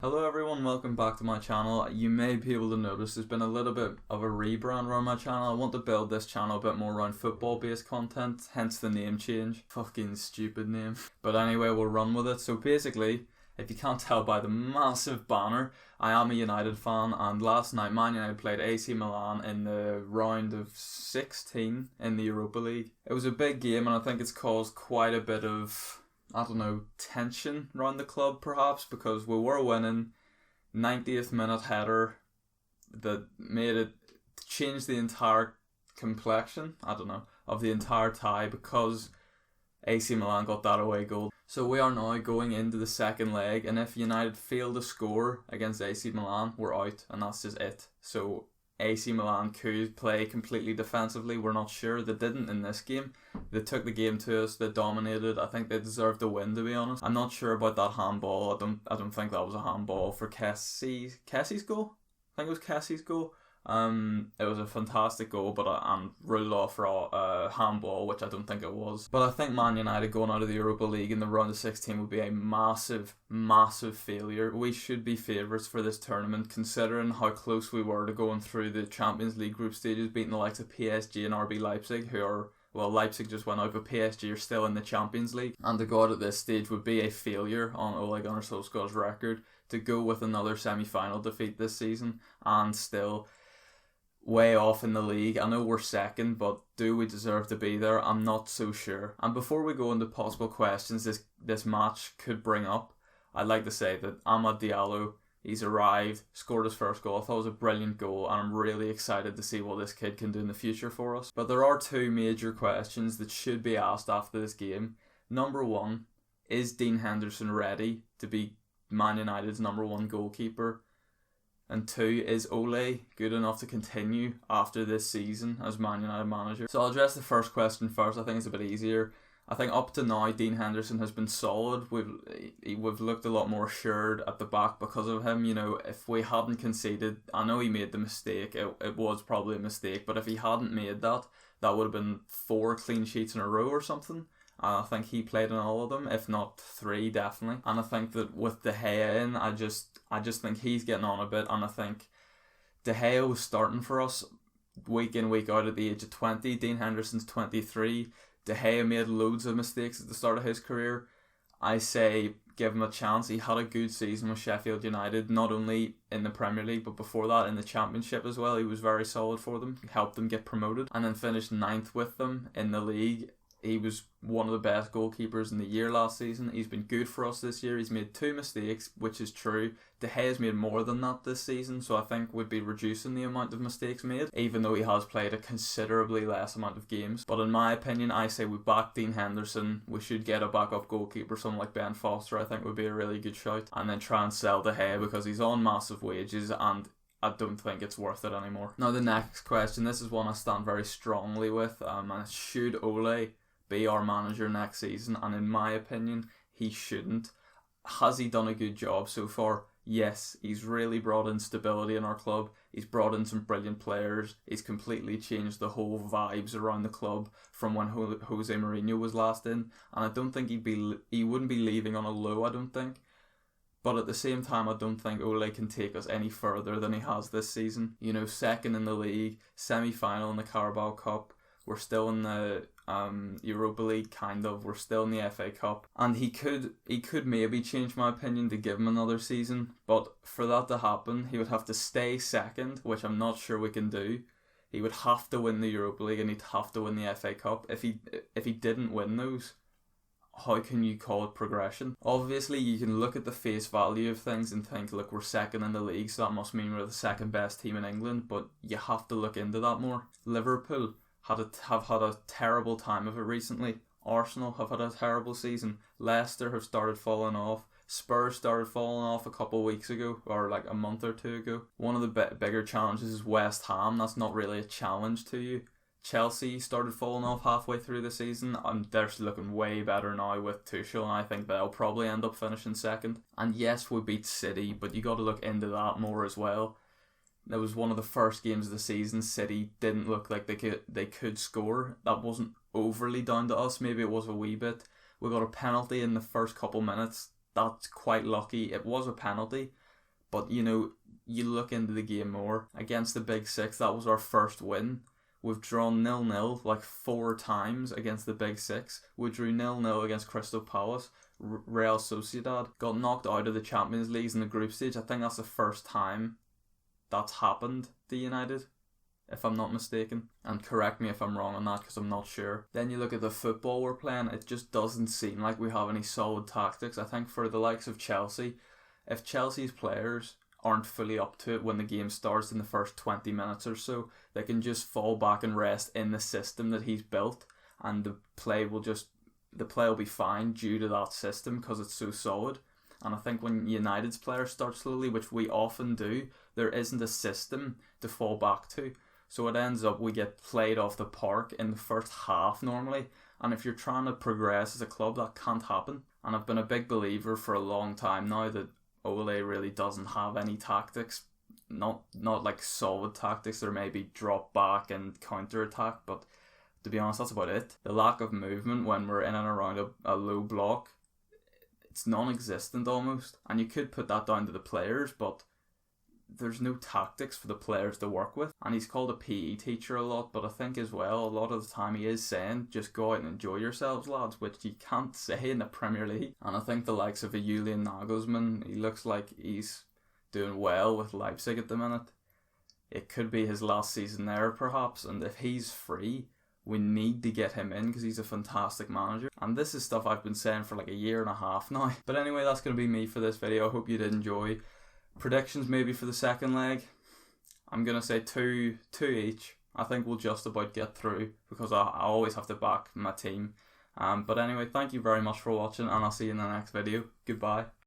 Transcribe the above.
Hello everyone, welcome back to my channel. You may be able to notice there's been a little bit of a rebrand around my channel. I want to build this channel a bit more around football based content, hence the name change. Fucking stupid name. But anyway, we'll run with it. So basically, if you can't tell by the massive banner, I am a United fan, and last night Man United played AC Milan in the round of 16 in the Europa League. It was a big game and I think it's caused quite a bit of tension around the club perhaps, because we were winning. 90th minute header that made it change the entire complexion, of the entire tie, because AC Milan got that away goal. So we are now going into the second leg, and if United fail to score against AC Milan, we're out, and that's just it. So AC Milan could play completely defensively. We're not sure. They didn't in this game. They took the game to us. They dominated. I think they deserved the win, to be honest. I'm not sure about that handball. I don't think that was a handball for Kessie's goal. I think it was Kessie's goal. It was a fantastic goal, but I'm ruled off for a handball, which I don't think it was. But I think Man United going out of the Europa League in the round of 16 would be a massive, massive failure. We should be favourites for this tournament, considering how close we were to going through the Champions League group stages, beating the likes of PSG and RB Leipzig, who are... Well, Leipzig just went out, but PSG are still in the Champions League. And to go out at this stage would be a failure on Ole Gunnar Solskjaer's record, to go with another semi-final defeat this season and still way off in the league. I know we're second, but do we deserve to be there? I'm not so sure. And before we go into possible questions this match could bring up, I'd like to say that Amad Diallo, he's arrived, scored his first goal. I thought it was a brilliant goal, and I'm really excited to see what this kid can do in the future for us. But there are two major questions that should be asked after this game. Number one, is Dean Henderson ready to be Man United's number one goalkeeper? And two, is Ole good enough to continue after this season as Man United manager? So I'll address the first question first. I think it's a bit easier. I think up to now, Dean Henderson has been solid. We've looked a lot more assured at the back because of him. You know, if we hadn't conceded, I know he made the mistake. It was probably a mistake, but if he hadn't made that, that would have been 4 clean sheets in a row or something. I think he played in all of them, if not 3, definitely. And I think that with De Gea in, I just think he's getting on a bit, and I think De Gea was starting for us week in, week out at the age of 20. Dean Henderson's 23. De Gea made loads of mistakes at the start of his career. I say give him a chance. He had a good season with Sheffield United, not only in the Premier League, but before that in the Championship as well. He was very solid for them, helped them get promoted, and then finished 9th with them in the league. He was one of the best goalkeepers in the year last season. He's been good for us this year. He's made 2 mistakes, which is true. De Gea's made more than that this season, so I think we'd be reducing the amount of mistakes made, even though he has played a considerably less amount of games. But in my opinion, I say we back Dean Henderson. We should get a backup goalkeeper, someone like Ben Foster, I think would be a really good shout. And then try and sell De Gea, because he's on massive wages and I don't think it's worth it anymore. Now the next question, this is one I stand very strongly with, and it's, should Ole be our manager next season? And in my opinion, he shouldn't. Has he done a good job so far? Yes, he's really brought in stability in our club. He's brought in some brilliant players. He's completely changed the whole vibes around the club from when Jose Mourinho was last in. And I don't think he wouldn't be leaving on a low, I don't think. But at the same time, I don't think Ole can take us any further than he has this season. You know, second in the league, semi-final in the Carabao Cup. We're still in the Europa League, kind of. We're still in the FA Cup, and he could maybe change my opinion to give him another season. But for that to happen, he would have to stay second, which I'm not sure we can do. He would have to win the Europa League, and he'd have to win the FA Cup. If he didn't win those, how can you call it progression? Obviously, you can look at the face value of things and think, look, we're second in the league, so that must mean we're the second best team in England. But you have to look into that more. Liverpool have had a terrible time of it recently. Arsenal have had a terrible season. Leicester have started falling off. Spurs started falling off a couple of weeks ago, or like a month or 2 ago. One of the bigger challenges is West Ham. That's not really a challenge to you. Chelsea started falling off halfway through the season, and they're looking way better now with Tuchel, and I think they'll probably end up finishing second. And yes, we beat City, but you got to look into that more as well. It was one of the first games of the season. City didn't look like they could score. That wasn't overly down to us. Maybe it was a wee bit. We got a penalty in the first couple minutes. That's quite lucky. It was a penalty, But, you know, you look into the game more. Against the Big Six, that was our first win. We've drawn 0-0 like 4 times against the Big Six. We drew 0-0 against Crystal Palace. Real Sociedad got knocked out of the Champions League in the group stage. I think that's the first time that's happened to United, if I'm not mistaken. And correct me if I'm wrong on that, because I'm not sure. Then you look at the football we're playing, it just doesn't seem like we have any solid tactics. I think for the likes of Chelsea, if Chelsea's players aren't fully up to it when the game starts in the first 20 minutes or so, they can just fall back and rest in the system that he's built, and the play will be fine due to that system because it's so solid. And I think when United's players start slowly, which we often do, there isn't a system to fall back to. So it ends up we get played off the park in the first half normally. And if you're trying to progress as a club, that can't happen. And I've been a big believer for a long time now that Ole really doesn't have any tactics. Not like solid tactics. There may be drop back and counter attack, but to be honest, that's about it. The lack of movement when we're in and around a low block, it's non-existent almost. And you could put that down to the players, but there's no tactics for the players to work with. And he's called a PE teacher a lot, but I think as well, a lot of the time he is saying, just go out and enjoy yourselves, lads, which you can't say in the Premier League. And I think the likes of a Julian Nagelsmann, he looks like he's doing well with Leipzig at the minute. It could be his last season there perhaps, and if he's free, we need to get him in because he's a fantastic manager. And this is stuff I've been saying for like a year and a half now. But anyway, that's going to be me for this video. I hope you did enjoy. Predictions maybe for the second leg, I'm going to say two each. I think we'll just about get through because I always have to back my team. But anyway, thank you very much for watching, and I'll see you in the next video. Goodbye.